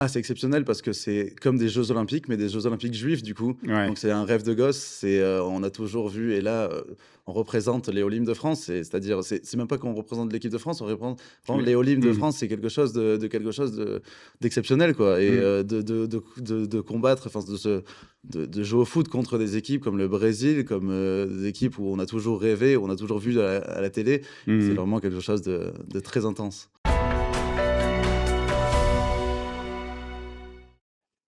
Ah, c'est exceptionnel parce que c'est comme des Jeux olympiques, mais des Jeux olympiques juifs, du coup. Ouais. Donc c'est un rêve de gosse, on a toujours vu et là, on représente les Olympiques de France, c'est-à-dire, c'est même pas qu'on représente l'équipe de France, on représente vraiment Les les Olympiques de mmh. France, c'est quelque chose d'exceptionnel, quoi et Mmh. de combattre, enfin de jouer au foot contre des équipes comme le Brésil, comme, des équipes où on a toujours rêvé, où on a toujours vu à la télé, c'est Mmh. vraiment quelque chose de très intense.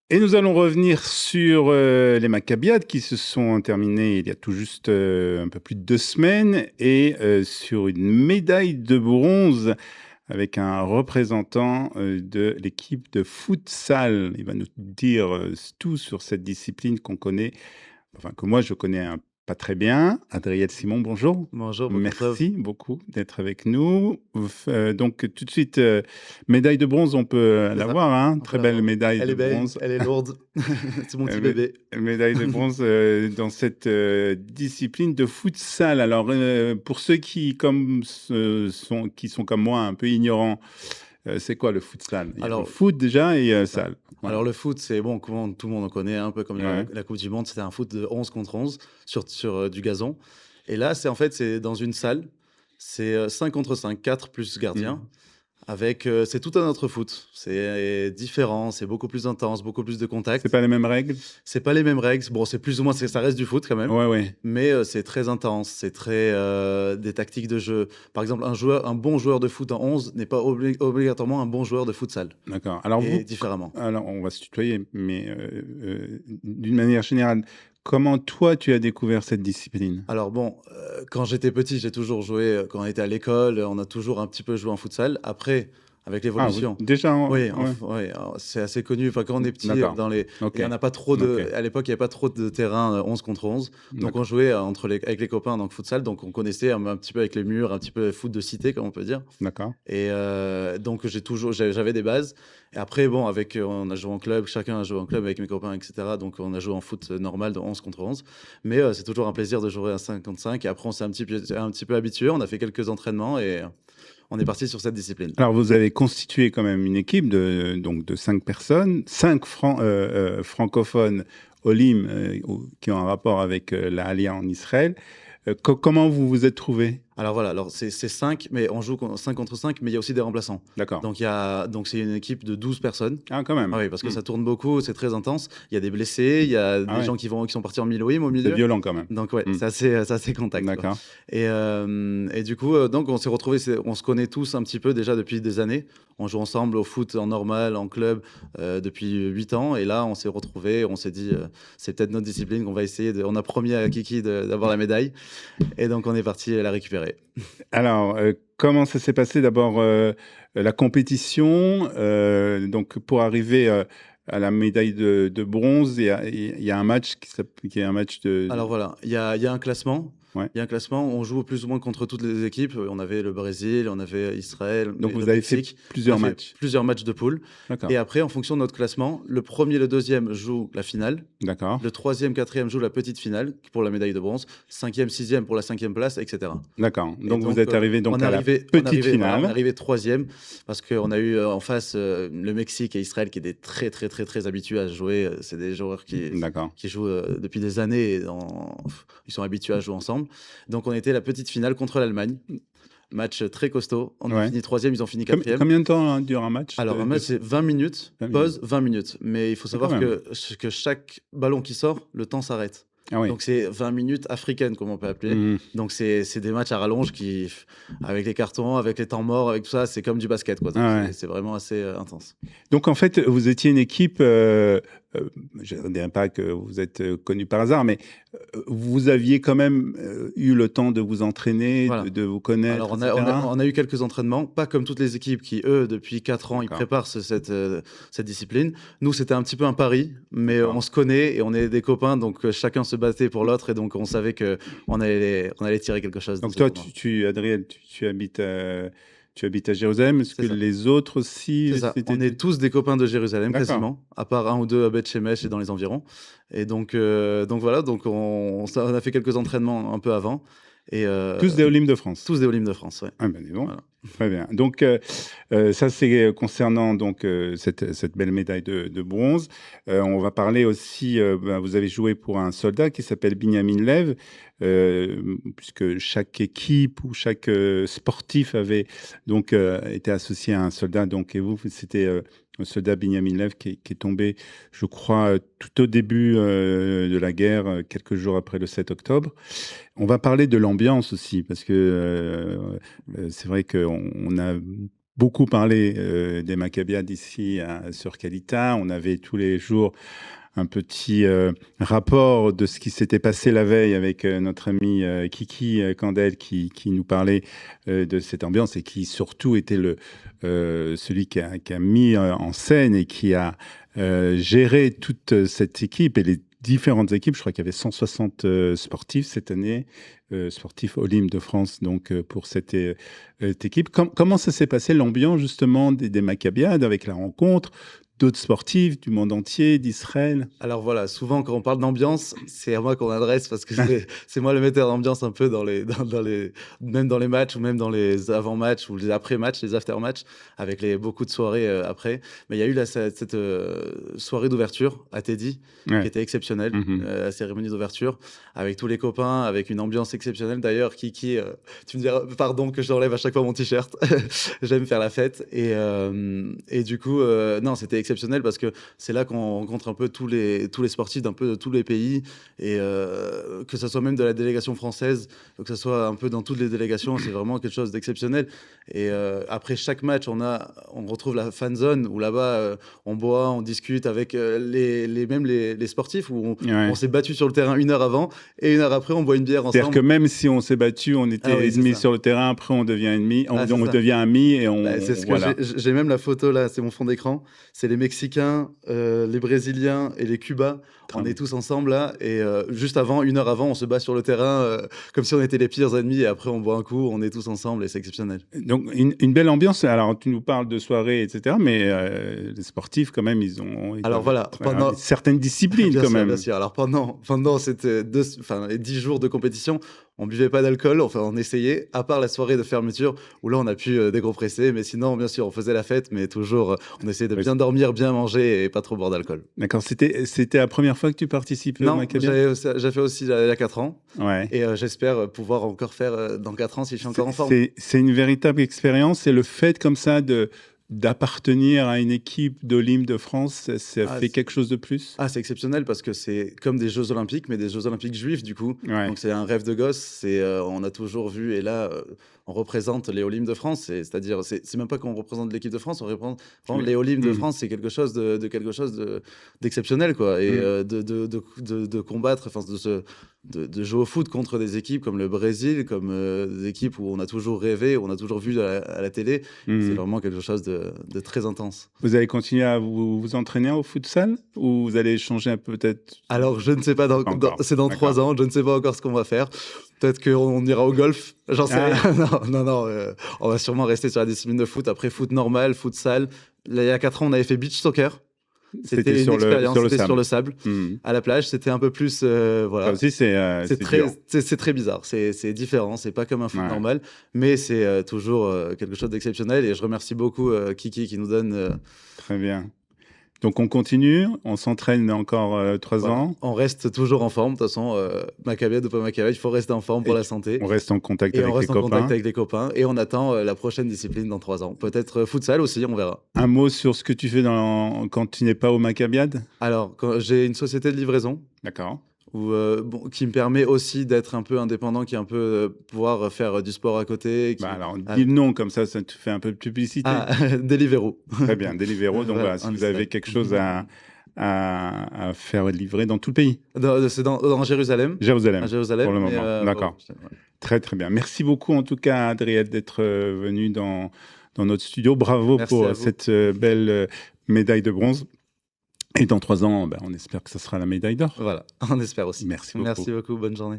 Et nous allons revenir sur, les Maccabiades qui se sont terminées il y a tout juste, un peu plus de 2 semaines et sur une médaille de bronze avec un représentant, de l'équipe de futsal. Il va nous dire, tout sur cette discipline qu'on connaît, enfin que moi je connais pas très bien. Adriel Simon, bonjour. Bonjour, bon Christophe. Merci beaucoup d'être avec nous. Donc tout de suite, médaille de bronze, on peut, C'est ça, l'avoir, hein? on peut Très belle l'avoir. médaille Elle de est belle, bronze. elle est lourde. C'est mon petit Mé bébé. médaille de bronze, dans cette, discipline de futsal. Alors, pour ceux qui sont comme moi un peu ignorants, c'est quoi le futsal? Il y a le Alors, foot déjà et c'est ça. salle. Voilà. Alors le foot, c'est bon, comment tout le monde en connaît, un peu comme Ouais. la coupe du monde, c'était un foot de 11 contre 11 sur du gazon et là, c'est dans une salle, 5 contre 5, 4 plus gardien. Mmh. Avec, c'est tout un autre foot. C'est différent, c'est beaucoup plus intense, beaucoup plus de C'est contact. pas les mêmes règles? C'est pas les mêmes règles. Bon, c'est plus ou moins, ça reste du foot quand même, Ouais, ouais. mais c'est très intense. C'est très des tactiques de jeu. Par exemple, un bon joueur de foot en 11 n'est pas obligatoirement un bon joueur de futsal D'accord. Alors et vous, différemment. alors on va se tutoyer, mais d'une manière générale, comment toi tu as découvert cette discipline? Alors bon, quand j'étais petit, j'ai toujours joué, quand on était à l'école, on a toujours un petit peu joué en futsal. Après, avec Ah oui, l'évolution, déjà oui, ouais, ouais, alors c'est assez connu. Enfin, quand on est petit, d'accord. il y OK, en a pas trop OK, à l'époque, il y avait pas trop de terrain, 11 contre 11. Donc on d'accord, jouait avec les copains, donc futsal. Donc on connaissait un petit peu avec les murs, un petit peu foot de cité, comme on peut dire. d'accord. Et donc j'avais des bases et après bon on a joué en club, chacun a joué en club avec mes copains et cetera, donc on a joué en foot, normal de 11 contre 11. Mais c'est toujours un plaisir de jouer à 5 contre 5 et après on s'est un petit peu habitué, on a fait quelques entraînements et on est parti sur cette discipline. Alors vous avez constitué quand même une équipe de 5 personnes, 5 francophones Olim, qui ont un rapport avec, la Aliyah en Israël. Comment vous vous êtes trouvés? Alors voilà, c'est 5, mais on joue 5 contre 5, mais il y a aussi des remplaçants. D'accord. Donc c'est une équipe de 12 personnes. Ah quand Ah même. oui, parce que Mmh. ça tourne beaucoup, c'est très intense. Il y a des blessés, il y a Ah des ouais, gens qui sont partis en Miloïm au c'est milieu. violent quand même. Donc ouais, Mmh. c'est assez contact, quoi. D'accord. Et du coup, donc on s'est retrouvés, on se connaît tous un petit peu déjà depuis des années. On joue ensemble au foot en normal, en club, depuis 8 ans et là, on s'est retrouvés, on s'est dit, «C'est peut-être notre discipline qu'on va essayer de». On a promis à Kiki d'avoir la médaille et donc on est parti la récupérer. Alors, comment ça s'est passé d'abord, la compétition? Donc pour arriver, à la médaille de bronze, il y a un match qui est un match Alors voilà, il y a un classement. ouais. Il y a un classement, on joue plus ou moins contre toutes les équipes. On avait le Brésil, on avait Israël, Donc le vous avez fait Mexique. On a plusieurs fait matchs? plusieurs matchs de poule D'accord, et après, en fonction de notre classement, le premier, et le deuxième jouent la finale. d'accord, Le troisième, quatrième joue la petite finale pour la médaille de bronze. Cinquième, sixième pour la cinquième place, et cetera. d'accord. Et Donc vous donc, êtes arrivé donc à la petite voilà, on est finale. arrivé troisième parce qu'on a eu, en face, le Mexique et Israël qui étaient très, très, très, très habitués à jouer, c'est des joueurs D'accord. qui jouent, depuis des années et ils sont habitués à jouer ensemble. Donc on était la petite finale contre l'Allemagne. Match très costaud. On a Ouais. fini troisième, ils ont fini quatrième. Combien de temps, hein, dure un match Alors un match, c'est 20 minutes, 20 minutes? pause, 20 minutes. Mais il faut Ah quand savoir même. que chaque ballon qui sort, le temps s'arrête. Ah oui. Donc c'est 20 minutes africaines, comme on peut appeler. Mmh. Donc c'est des matchs à rallonge avec les cartons, avec les temps morts, avec tout ça, c'est comme du basket, quoi. Donc Ah ouais. c'est vraiment assez intense. Donc en fait, vous étiez une équipe, je ne dirais pas que vous êtes, connus par hasard, mais, vous aviez quand même, eu le temps de vous entraîner, Voilà. de vous Alors, connaître et cetera? on a eu quelques entraînements, pas comme toutes les équipes qui, eux, depuis 4 ans, ils D'accord, préparent cette discipline. Nous, c'était un petit peu un pari, mais d'accord. on se connaît et on est des copains, donc chacun se battait pour l'autre et donc on savait on allait tirer quelque chose dans Donc ce toi, tournoi. Adrien, tu habites à Jérusalem. Est-ce C'est que ça. les autres aussi, C'est ça. c'était On est tous des copains de Jérusalem d'accord, quasiment, à part un ou 2 à Beth Shemesh et dans les environs et donc voilà, donc on a fait quelques entraînements un peu avant Et, Tous des Olympiques de France. tous des Olympiques de France, ouais. Ah ben dis donc. Voilà. Très bien. Donc, ça, c'est concernant donc, cette belle médaille de bronze. On va parler aussi, vous avez joué pour un soldat qui s'appelle Binyamin Lev, puisque chaque équipe ou chaque sportif avait donc été associé à un soldat. Donc, et vous, c'était le soldat Binyamin Lev qui est tombé, je crois, tout au début de la guerre, quelques jours après le 7 octobre. On va parler de l'ambiance aussi, parce que c'est vrai qu'on a beaucoup parlé des Maccabiades ici sur Calita. On avait tous les jours un petit rapport de ce qui s'était passé la veille avec notre ami Kiki Kandel qui nous parlait de cette ambiance et qui surtout était celui qui a mis en scène et qui a géré toute cette équipe et les différentes équipes. Je crois qu'il y avait 160 sportifs cette année, sportifs Olympiques de France, donc pour cette équipe. Comment ça s'est passé, l'ambiance justement des Maccabiades avec la rencontre d'autres sportifs du monde entier, d'Israël? Alors voilà, souvent quand on parle d'ambiance, c'est à moi qu'on adresse parce que c'est moi le metteur d'ambiance un peu même dans les matchs ou même dans les avant-matchs ou les après-matchs, les after-matchs, avec beaucoup de soirées après. Mais il y a eu cette soirée d'ouverture à Teddy qui était exceptionnelle, la cérémonie d'ouverture, avec tous les copains, avec une ambiance exceptionnelle. D'ailleurs, Kiki, tu me diras, pardon que je t'enlève à chaque fois mon t-shirt, j'aime faire la fête. Et du coup, non, c'était exceptionnel parce que c'est là qu'on rencontre un peu tous les sportifs d'un peu de tous les pays et que ça soit même de la délégation française, que ça soit un peu dans toutes les délégations, c'est vraiment quelque chose d'exceptionnel. Et après chaque match, on retrouve la fan zone où là-bas on boit, on discute avec les sportifs où on s'est battu sur le terrain 1 heure avant et 1 heure après on boit une bière ensemble. C'est-à-dire que même si on s'est battu, on était ennemis sur le terrain, après on devient ennemis, on devient amis et on. C'est ce que j'ai même la photo là, c'est mon fond d'écran. C'est les Mexicains, les Brésiliens et les Cubains. On est tous ensemble là et juste avant, 1 heure avant, on se bat sur le terrain comme si on était les pires ennemis et après on boit un coup, on est tous ensemble et c'est exceptionnel. Donc une belle ambiance. Alors tu nous parles de soirées, etc. Mais les sportifs quand même, ils alors voilà, pendant certaines disciplines quand même. Bien sûr. Alors pendant cette 10 jours de compétition, on buvait pas d'alcool, enfin on essayait, à part la soirée de fermeture où là on a pu décompresser, mais sinon bien sûr on faisait la fête, mais toujours on essayait de bien dormir, bien manger et pas trop boire d'alcool. D'accord, c'était la première fois que tu participes au Maccabiades? Non, j'ai fait aussi il y a 4 ans, ouais. Et j'espère pouvoir encore faire dans 4 ans si je suis encore en forme. C'est une véritable expérience, c'est le fait comme ça d'appartenir à une équipe d'Olympiques de France, ça fait quelque chose de plus? C'est exceptionnel parce que c'est comme des Jeux Olympiques, mais des Jeux Olympiques juifs du coup. Ouais. Donc c'est un rêve de gosse. On a toujours vu, et là, on représente les Olympiques de France. C'est-à-dire, c'est même pas qu'on représente l'équipe de France, on représente les Olympiques de France. C'est quelque chose d'exceptionnel, quoi. Et de combattre, enfin de jouer au foot contre des équipes comme le Brésil, comme des équipes où on a toujours rêvé, où on a toujours vu à la télé. C'est vraiment quelque chose de très intense. Vous allez continuer à vous entraîner au futsal ou vous allez changer peut-être? Alors, je ne sais pas, c'est dans 3 ans, je ne sais pas encore ce qu'on va faire. Peut-être qu'on ira au golf, j'en sais rien. Non, on va sûrement rester sur la discipline de foot. Après, foot normal, futsal. Là, il y a 4 ans, on avait fait beach soccer. C'était une expérience, c'était sur le sable, à la plage. C'était un peu plus, voilà. Ça aussi, c'est très bizarre. C'est différent. C'est pas comme un foot normal, mais c'est toujours quelque chose d'exceptionnel. Et je remercie beaucoup Kiki qui nous donne. Très bien. Donc on continue, on s'entraîne encore 3 ans. On reste toujours en forme, de toute façon, Maccabiade ou pas Maccabiade, il faut rester en forme pour la santé. On reste en contact avec les copains. Et on attend la prochaine discipline dans 3 ans. Peut-être futsal aussi, on verra. Un mot sur ce que tu fais quand tu n'es pas au Maccabiade? Alors, j'ai une société de livraison. D'accord. Qui me permet aussi d'être un peu indépendant, qui est un peu pouvoir faire du sport à côté. Alors, dis le nom, comme ça te fait un peu de publicité. Deliveroo. Très bien, Deliveroo. Donc voilà, si vous avez quelque chose à faire livrer dans tout le pays. C'est dans Jérusalem. Jérusalem. À Jérusalem. Pour le moment, d'accord. Très, très bien. Merci beaucoup, en tout cas, Adriel, d'être venu dans notre studio. Bravo pour cette belle médaille de bronze. Et dans 3 ans, on espère que ce sera la médaille d'or. Voilà, on espère aussi. Merci beaucoup. Merci beaucoup, bonne journée.